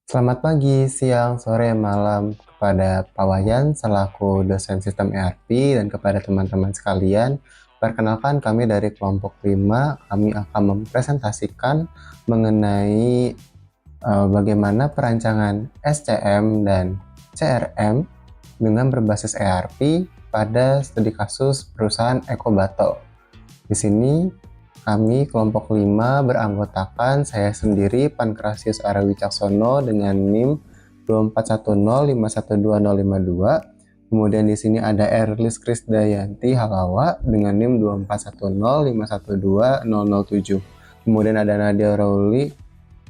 Selamat pagi, siang, sore, malam kepada Pak Wayan selaku dosen sistem ERP dan kepada teman-teman sekalian. Perkenalkan kami dari kelompok 5, kami akan mempresentasikan mengenai bagaimana perancangan SCM dan CRM dengan berbasis ERP pada studi kasus perusahaan Ecobattle. Di sini kami kelompok 5 beranggotakan saya sendiri Pankrasius Ara Wicaksono dengan NIM 2410512052. Kemudian di sini ada Erlis Krisdayanti Halawa dengan NIM 2410512007. Kemudian ada Nadia Rauli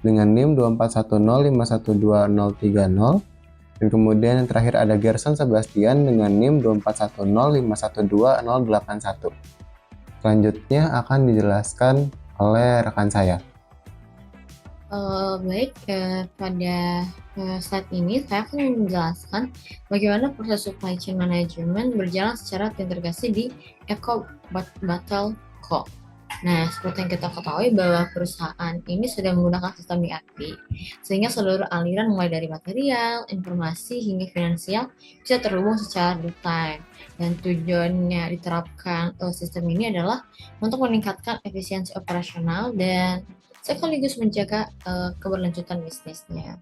dengan NIM 2410512030. Dan kemudian yang terakhir ada Gerson Sebastian dengan NIM 2410512081. Selanjutnya akan dijelaskan oleh rekan saya. Pada slide ini saya akan menjelaskan bagaimana proses supply chain management berjalan secara terintegrasi di Eco Battle Co. Nah, seperti yang kita ketahui bahwa perusahaan ini sudah menggunakan sistem ERP, sehingga seluruh aliran mulai dari material, informasi, hingga finansial bisa terhubung secara real time. Dan tujuannya diterapkan sistem ini adalah untuk meningkatkan efisiensi operasional dan sekaligus menjaga keberlanjutan bisnisnya.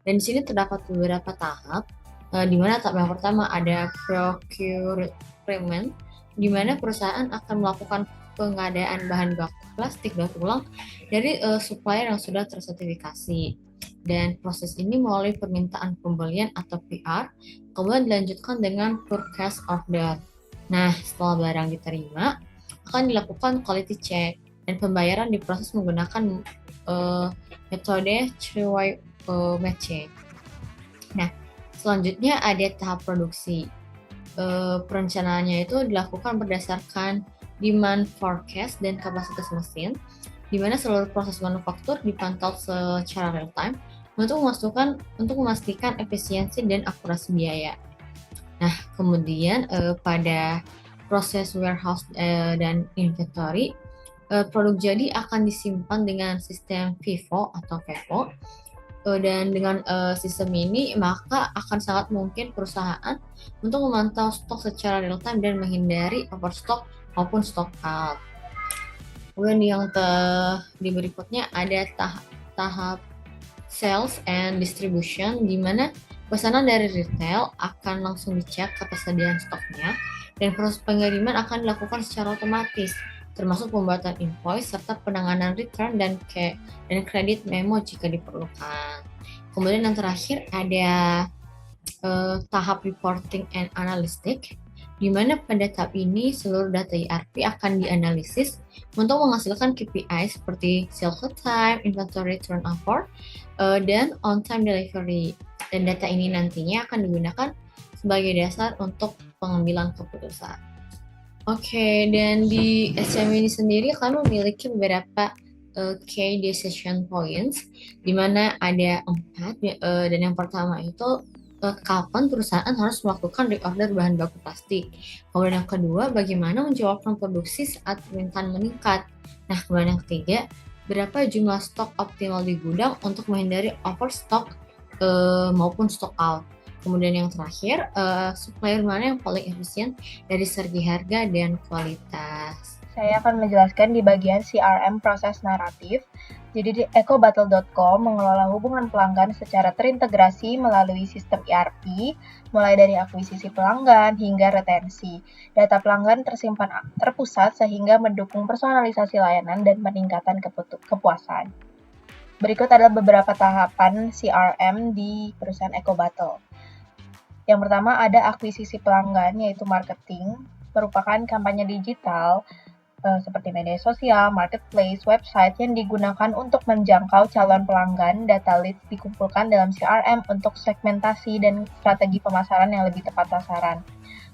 Dan di sini terdapat beberapa tahap, di mana tahap yang pertama ada procurement, di mana perusahaan akan melakukan pengadaan bahan baku plastik daur ulang dari supplier yang sudah tersertifikasi. Dan proses ini melalui permintaan pembelian atau PR, kemudian dilanjutkan dengan purchase order. Nah, setelah barang diterima, akan dilakukan quality check dan pembayaran diproses menggunakan metode three-way matching. Nah, selanjutnya ada tahap produksi. Perencanaannya itu dilakukan berdasarkan demand forecast dan kapasitas mesin, di mana seluruh proses manufaktur dipantau secara real time untuk memastikan efisiensi dan akurasi biaya. Nah, kemudian pada proses warehouse dan inventory, produk jadi akan disimpan dengan sistem FIFO atau FIFO. Dan dengan sistem ini maka akan sangat mungkin perusahaan untuk memantau stok secara real time dan menghindari overstock maupun stock out. Kemudian yang di berikutnya ada tahap sales and distribution, di mana pesanan dari retail akan langsung dicek ketersediaan stoknya dan proses pengiriman akan dilakukan secara otomatis, termasuk pembuatan invoice serta penanganan return dan kredit memo jika diperlukan. Kemudian yang terakhir ada tahap reporting and analytic, di mana pada tahap ini seluruh data ERP akan dianalisis untuk menghasilkan KPI seperti cycle time, inventory turnover, dan on-time delivery. Dan data ini nantinya akan digunakan sebagai dasar untuk pengambilan keputusan. Oke, dan di SCM ini sendiri kami memiliki beberapa key decision points, di mana ada 4, dan yang pertama itu kapan perusahaan harus melakukan reorder bahan baku plastik. Kemudian yang kedua, bagaimana menjawab produksi saat permintaan meningkat. Nah, kemudian yang ketiga, berapa jumlah stok optimal di gudang untuk menghindari overstock maupun stock out. Kemudian yang terakhir, supplier mana yang paling efisien dari segi harga dan kualitas. Saya akan menjelaskan di bagian CRM proses naratif. Jadi di ecobattle.com mengelola hubungan pelanggan secara terintegrasi melalui sistem ERP, mulai dari akuisisi pelanggan hingga retensi. Data pelanggan tersimpan terpusat sehingga mendukung personalisasi layanan dan peningkatan kepuasan. Berikut adalah beberapa tahapan CRM di perusahaan Ecobattle. Yang pertama ada akuisisi pelanggan, yaitu marketing, merupakan kampanye digital seperti media sosial, marketplace, website yang digunakan untuk menjangkau calon pelanggan. Data leads dikumpulkan dalam CRM untuk segmentasi dan strategi pemasaran yang lebih tepat sasaran.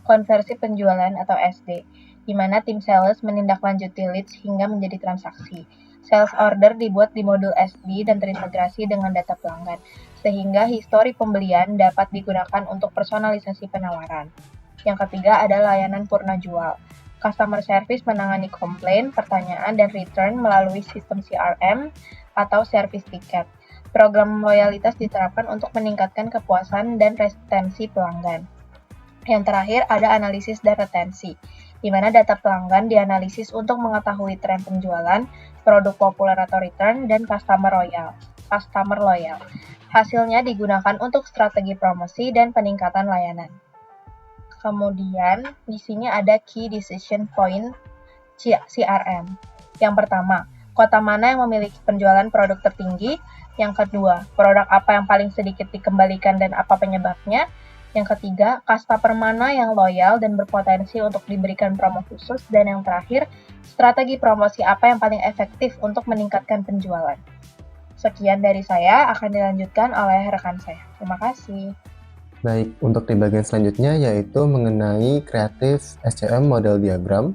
Konversi penjualan atau SD, di mana tim sales menindaklanjuti leads hingga menjadi transaksi. Sales order dibuat di modul SD dan terintegrasi dengan data pelanggan, sehingga histori pembelian dapat digunakan untuk personalisasi penawaran. Yang ketiga adalah layanan purna jual. Customer service menangani komplain, pertanyaan, dan return melalui sistem CRM atau service ticket. Program loyalitas diterapkan untuk meningkatkan kepuasan dan retensi pelanggan. Yang terakhir ada analisis dan retensi, di mana data pelanggan dianalisis untuk mengetahui tren penjualan, produk populer atau return, dan customer loyal. Hasilnya digunakan untuk strategi promosi dan peningkatan layanan. Kemudian, di sini ada Key Decision Point CRM. Yang pertama, kota mana yang memiliki penjualan produk tertinggi? Yang kedua, produk apa yang paling sedikit dikembalikan dan apa penyebabnya? Yang ketiga, customer mana yang loyal dan berpotensi untuk diberikan promo khusus? Dan yang terakhir, strategi promosi apa yang paling efektif untuk meningkatkan penjualan? Sekian dari saya, akan dilanjutkan oleh rekan saya. Terima kasih. Baik, untuk di bagian selanjutnya yaitu mengenai Creative SCM Model Diagram.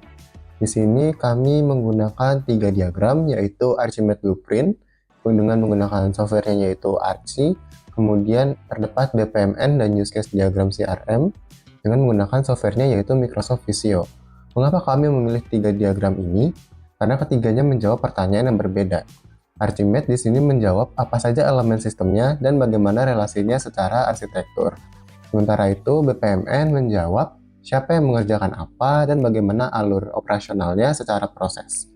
Di sini kami menggunakan 3 diagram, yaitu Archimate Blueprint, dengan menggunakan softwarenya yaitu Archie, kemudian terdapat BPMN dan Use Case Diagram CRM, dengan menggunakan softwarenya yaitu Microsoft Visio. Mengapa kami memilih 3 diagram ini? Karena ketiganya menjawab pertanyaan yang berbeda. Archimate di sini menjawab apa saja elemen sistemnya dan bagaimana relasinya secara arsitektur. Sementara itu, BPMN menjawab siapa yang mengerjakan apa dan bagaimana alur operasionalnya secara proses.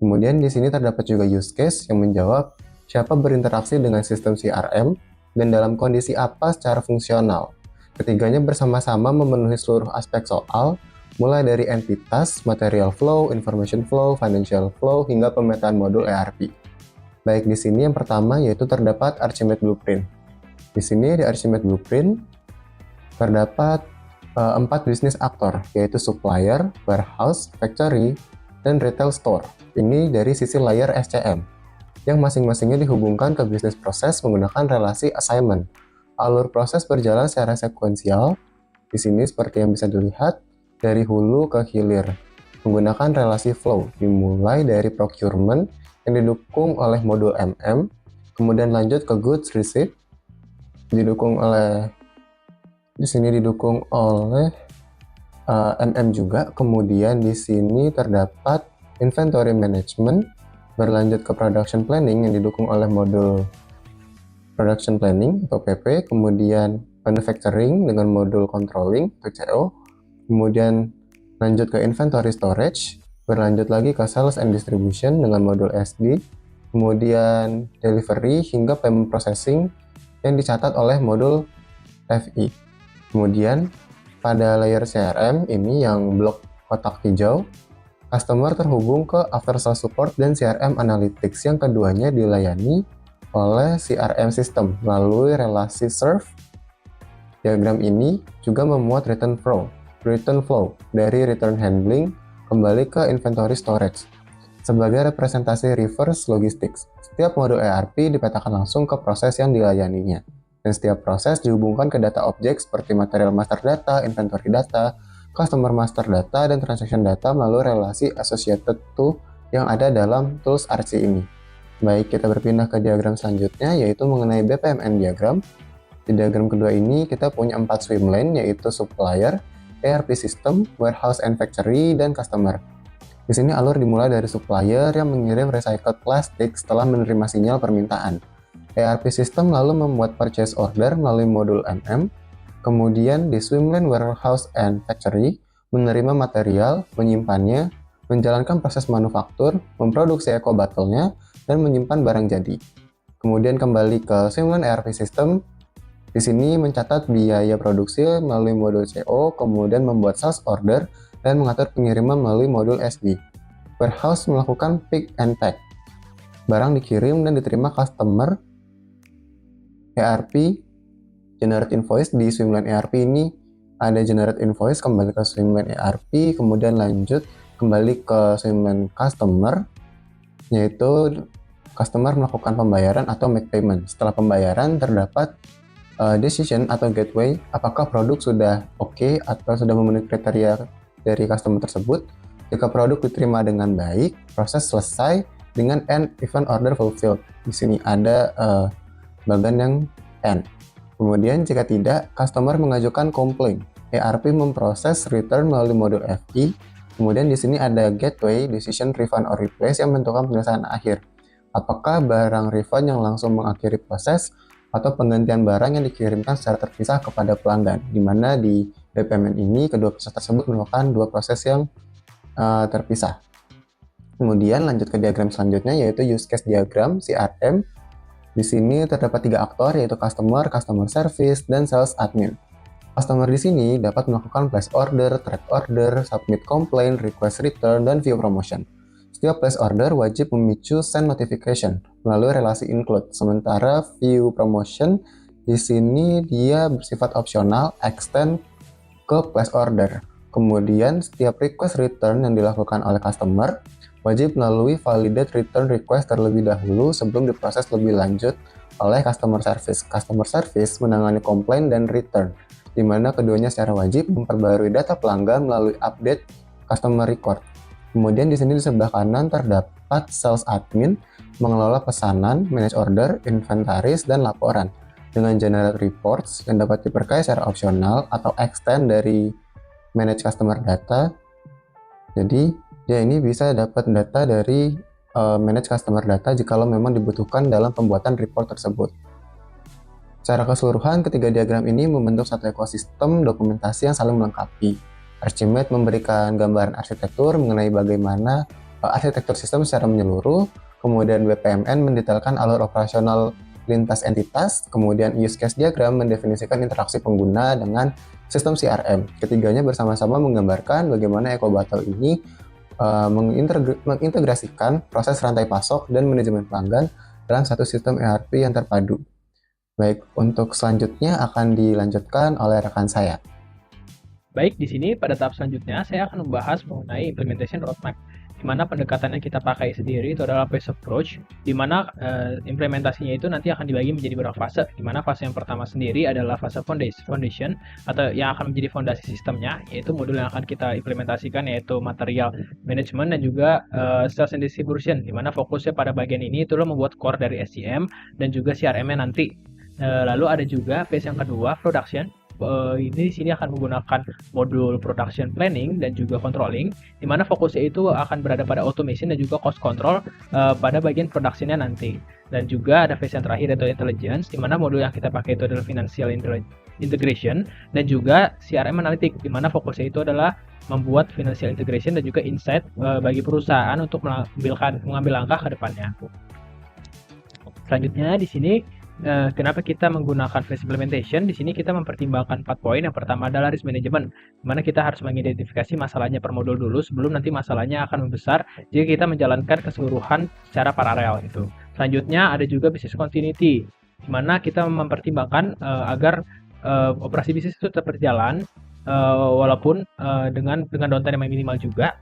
Kemudian di sini terdapat juga use case yang menjawab siapa berinteraksi dengan sistem CRM dan dalam kondisi apa secara fungsional. Ketiganya bersama-sama memenuhi seluruh aspek soal, mulai dari entitas, material flow, information flow, financial flow, hingga pemetaan modul ERP. Baik, di sini yang pertama yaitu terdapat Archimate Blueprint. Di sini di Archimate Blueprint terdapat 4 bisnis aktor, yaitu supplier, warehouse, factory, dan retail store. Ini dari sisi layer SCM, yang masing-masingnya dihubungkan ke bisnis proses menggunakan relasi assignment. Alur proses berjalan secara sekuensial, di sini seperti yang bisa dilihat, dari hulu ke hilir, menggunakan relasi flow, dimulai dari procurement yang didukung oleh modul MM, kemudian lanjut ke goods receipt, di sini didukung oleh MM juga. Kemudian di sini terdapat inventory management, berlanjut ke production planning yang didukung oleh modul production planning atau PP, kemudian manufacturing dengan modul controlling atau CO, kemudian lanjut ke inventory storage, berlanjut lagi ke sales and distribution dengan modul SD, kemudian delivery hingga payment processing yang dicatat oleh modul FI. Kemudian pada layer CRM ini yang blok kotak hijau, customer terhubung ke after sales support dan CRM analytics, yang keduanya dilayani oleh CRM system melalui relasi serve. Diagram ini juga memuat return flow dari return handling kembali ke inventory storage sebagai representasi reverse logistics. Setiap modul ERP dipetakan langsung ke proses yang dilayaninya. Dan setiap proses dihubungkan ke data objek seperti material master data, inventory data, customer master data, dan transaction data melalui relasi associated to yang ada dalam tools Archie ini. Baik, kita berpindah ke diagram selanjutnya, yaitu mengenai BPMN diagram. Di diagram kedua ini kita punya 4 swim lane, yaitu supplier, ERP system, warehouse and factory, dan customer. Di sini alur dimulai dari supplier yang mengirim recycled plastik setelah menerima sinyal permintaan. ERP system lalu membuat purchase order melalui modul MM, kemudian di swimlane warehouse and factory menerima material, menyimpannya, menjalankan proses manufaktur, memproduksi eco bottle-nya, dan menyimpan barang jadi. Kemudian kembali ke swimlane ERP system, di sini mencatat biaya produksi melalui modul CO, kemudian membuat sales order, dan mengatur pengiriman melalui modul SD. Warehouse melakukan pick and pack. Barang dikirim dan diterima customer. ERP, generate invoice. Di swimlane ERP ini ada generate invoice, kembali ke swimlane ERP, kemudian lanjut kembali ke swimlane customer, yaitu customer melakukan pembayaran atau make payment. Setelah pembayaran terdapat decision atau gateway, apakah produk sudah oke atau sudah memenuhi kriteria dari customer tersebut. Jika produk diterima dengan baik, proses selesai dengan end event order fulfilled. Di sini ada bagian yang end. Kemudian jika tidak, customer mengajukan komplain. ERP memproses return melalui modul FI. Kemudian di sini ada gateway, decision, refund, or replace yang menentukan penyelesaian akhir. Apakah barang refund yang langsung mengakhiri proses atau penggantian barang yang dikirimkan secara terpisah kepada pelanggan, di mana di payment ini kedua proses tersebut merupakan dua proses yang terpisah. Kemudian lanjut ke diagram selanjutnya, yaitu use case diagram CRM. Di sini terdapat 3 aktor, yaitu customer service, dan sales admin. Customer di sini dapat melakukan place order, track order, submit complaint, request return, dan view promotion. Setiap place order wajib memicu send notification melalui relasi include. Sementara view promotion di sini dia bersifat opsional, extend ke place order. Kemudian setiap request return yang dilakukan oleh customer wajib melalui validate return request terlebih dahulu sebelum diproses lebih lanjut oleh customer service. Customer service menangani komplain dan return, di mana keduanya secara wajib memperbarui data pelanggan melalui update customer record. Kemudian di sini di sebelah kanan terdapat sales admin mengelola pesanan, manage order, inventaris, dan laporan dengan generate reports yang dapat diperkaya secara opsional atau extend dari manage customer data. Jadi ya ini bisa dapat data dari manage customer data jikalau memang dibutuhkan dalam pembuatan report tersebut. Secara keseluruhan, ketiga diagram ini membentuk satu ekosistem dokumentasi yang saling melengkapi. Archimate memberikan gambaran arsitektur mengenai bagaimana arsitektur sistem secara menyeluruh, kemudian BPMN mendetailkan alur operasional lintas entitas, kemudian use case diagram mendefinisikan interaksi pengguna dengan sistem CRM. Ketiganya bersama-sama menggambarkan bagaimana EcoBattle ini mengintegrasikan proses rantai pasok dan manajemen pelanggan dalam satu sistem ERP yang terpadu. Baik, untuk selanjutnya akan dilanjutkan oleh rekan saya. Baik, di sini pada tahap selanjutnya saya akan membahas mengenai implementation roadmap, di mana pendekatan yang kita pakai sendiri itu adalah phase approach, di mana implementasinya itu nanti akan dibagi menjadi beberapa fase, di mana fase yang pertama sendiri adalah fase foundation atau yang akan menjadi fondasi sistemnya, yaitu modul yang akan kita implementasikan yaitu material management dan juga sales and distribution, di mana fokusnya pada bagian ini itulah membuat core dari SCM dan juga CRM-nya nanti. Lalu ada juga phase yang kedua, production. Ini di sini akan menggunakan modul production planning dan juga controlling, di mana fokusnya itu akan berada pada automation dan juga cost control pada bagian productionnya nanti. Dan juga ada phase yang terakhir yaitu intelligence, di mana modul yang kita pakai itu adalah financial integration dan juga CRM analytic, di mana fokusnya itu adalah membuat financial integration dan juga insight bagi perusahaan untuk mengambil langkah ke depannya. Selanjutnya di sini kenapa kita menggunakan phase implementation? Di sini kita mempertimbangkan 4 poin. Yang pertama adalah risk management, di mana kita harus mengidentifikasi masalahnya per modul dulu sebelum nanti masalahnya akan membesar jika kita menjalankan keseluruhan secara paralel itu. Selanjutnya ada juga business continuity, di mana kita mempertimbangkan agar operasi bisnis itu tetap berjalan walaupun dengan downtime yang minimal juga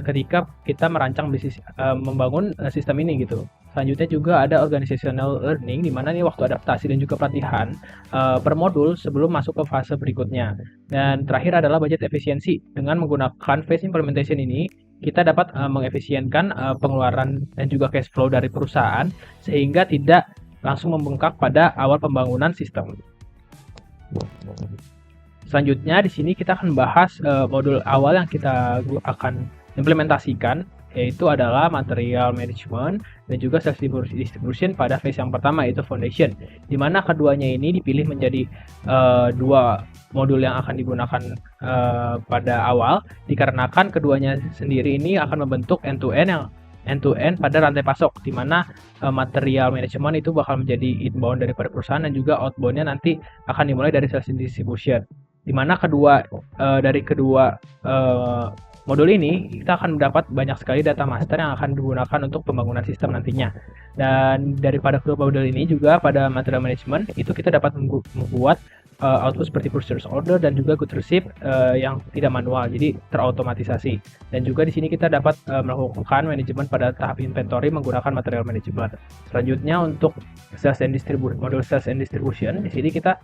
ketika kita merancang bisnis membangun sistem ini gitu. Selanjutnya juga ada organizational learning, di mana nih waktu adaptasi dan juga pelatihan per modul sebelum masuk ke fase berikutnya. Dan terakhir adalah budget efisiensi. Dengan menggunakan phase implementation ini, kita dapat mengefisienkan pengeluaran dan juga cash flow dari perusahaan sehingga tidak langsung membengkak pada awal pembangunan sistem. Selanjutnya di sini kita akan bahas modul awal yang kita akan implementasikan, yaitu adalah material management dan juga sales distribution pada phase yang pertama yaitu foundation, di mana keduanya ini dipilih menjadi dua modul yang akan digunakan pada awal dikarenakan keduanya sendiri ini akan membentuk end-to-end pada rantai pasok, di mana material management itu bakal menjadi inbound daripada perusahaan dan juga outbound-nya nanti akan dimulai dari sales distribution, di mana dari kedua modul ini kita akan mendapat banyak sekali data master yang akan digunakan untuk pembangunan sistem nantinya. Dan daripada kedua modul ini juga pada material management itu kita dapat membuat output seperti purchase order dan juga good receipt yang tidak manual, jadi terautomatisasi. Dan juga di sini kita dapat melakukan manajemen pada tahap inventory menggunakan material management. Selanjutnya untuk modul sales and distribution, di sini kita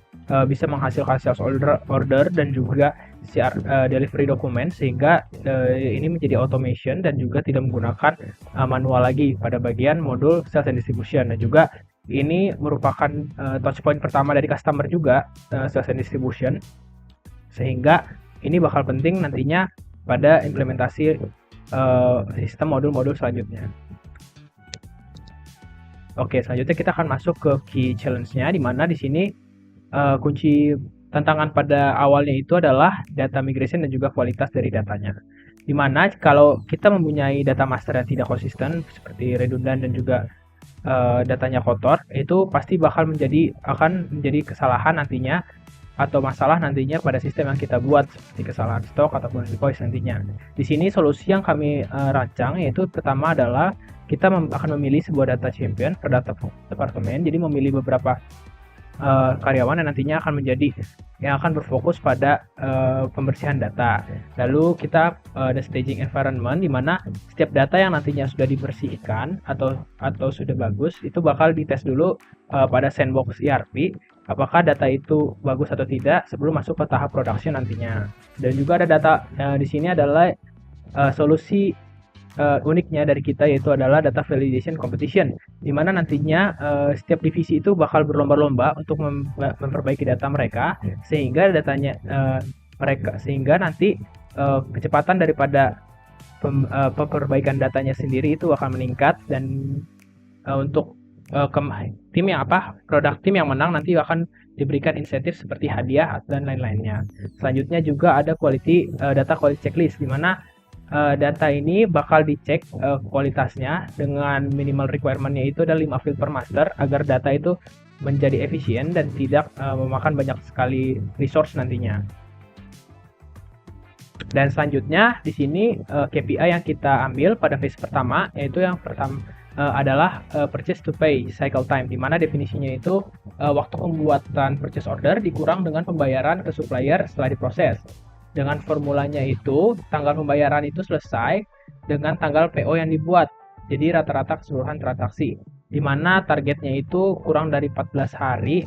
bisa menghasilkan sales order dan juga delivery document sehingga ini menjadi automation dan juga tidak menggunakan manual lagi pada bagian modul sales and distribution. Dan juga ini merupakan touchpoint pertama dari customer juga, sales and distribution, sehingga ini bakal penting nantinya pada implementasi sistem modul-modul selanjutnya. Oke, selanjutnya kita akan masuk ke key challenge-nya, di mana di sini kunci tantangan pada awalnya itu adalah data migration dan juga kualitas dari datanya. Di mana kalau kita mempunyai data master yang tidak konsisten seperti redundant dan juga datanya kotor, itu pasti akan menjadi kesalahan nantinya atau masalah nantinya pada sistem yang kita buat seperti kesalahan stok ataupun invoice nantinya. Di sini solusi yang kami rancang yaitu pertama adalah kita akan memilih sebuah data champion per data departemen. Jadi memilih beberapa karyawan yang nantinya akan berfokus pada pembersihan data. Lalu kita ada staging environment, di mana setiap data yang nantinya sudah dibersihkan atau sudah bagus itu bakal dites dulu pada sandbox ERP apakah data itu bagus atau tidak sebelum masuk ke tahap production nantinya. Dan juga ada data di sini adalah solusi uniknya dari kita yaitu adalah data validation competition, di mana nantinya setiap divisi itu bakal berlomba-lomba untuk memperbaiki data mereka sehingga nanti kecepatan daripada perbaikan datanya sendiri itu akan meningkat, dan untuk produk tim yang menang nanti akan diberikan insentif seperti hadiah dan lain-lainnya. Selanjutnya juga ada data quality checklist, di mana data ini bakal dicek kualitasnya dengan minimal requirement-nya itu ada 5 field per master agar data itu menjadi efisien dan tidak memakan banyak sekali resource nantinya. Dan selanjutnya di sini KPI yang kita ambil pada phase pertama yaitu yang pertama adalah purchase to pay cycle time, di mana definisinya itu waktu pembuatan purchase order dikurang dengan pembayaran ke supplier setelah diproses. Dengan formulanya itu tanggal pembayaran itu selesai dengan tanggal PO yang dibuat. Jadi rata-rata keseluruhan transaksi, di mana targetnya itu kurang dari 14 hari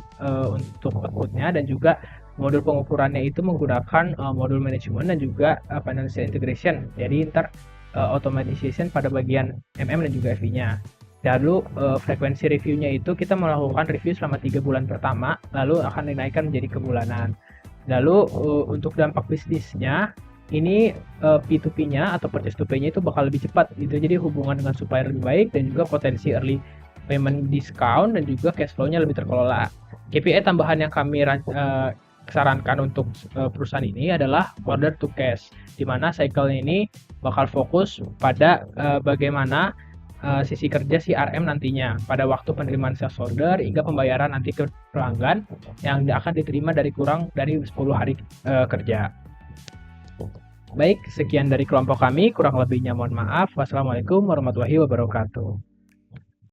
untuk outputnya, dan juga modul pengukurannya itu menggunakan modul management dan juga financial integration. Jadi automatization pada bagian MM dan juga FI-nya. Lalu frekuensi reviewnya itu kita melakukan review selama 3 bulan pertama, lalu akan dinaikkan menjadi kebulanan. Lalu untuk dampak bisnisnya ini P2P-nya atau purchase to pay-nya itu bakal lebih cepat gitu. Jadi hubungan dengan supplier lebih baik dan juga potensi early payment discount dan juga cash flow-nya lebih terkelola. KPI tambahan yang kami sarankan untuk perusahaan ini adalah order to cash, di mana cycle ini bakal fokus pada bagaimana sisi kerja CRM nantinya pada waktu penerimaan sales order hingga pembayaran nanti ke pelanggan yang akan diterima kurang dari 10 hari kerja. Baik, sekian dari kelompok kami, kurang lebihnya mohon maaf. Wassalamualaikum warahmatullahi wabarakatuh.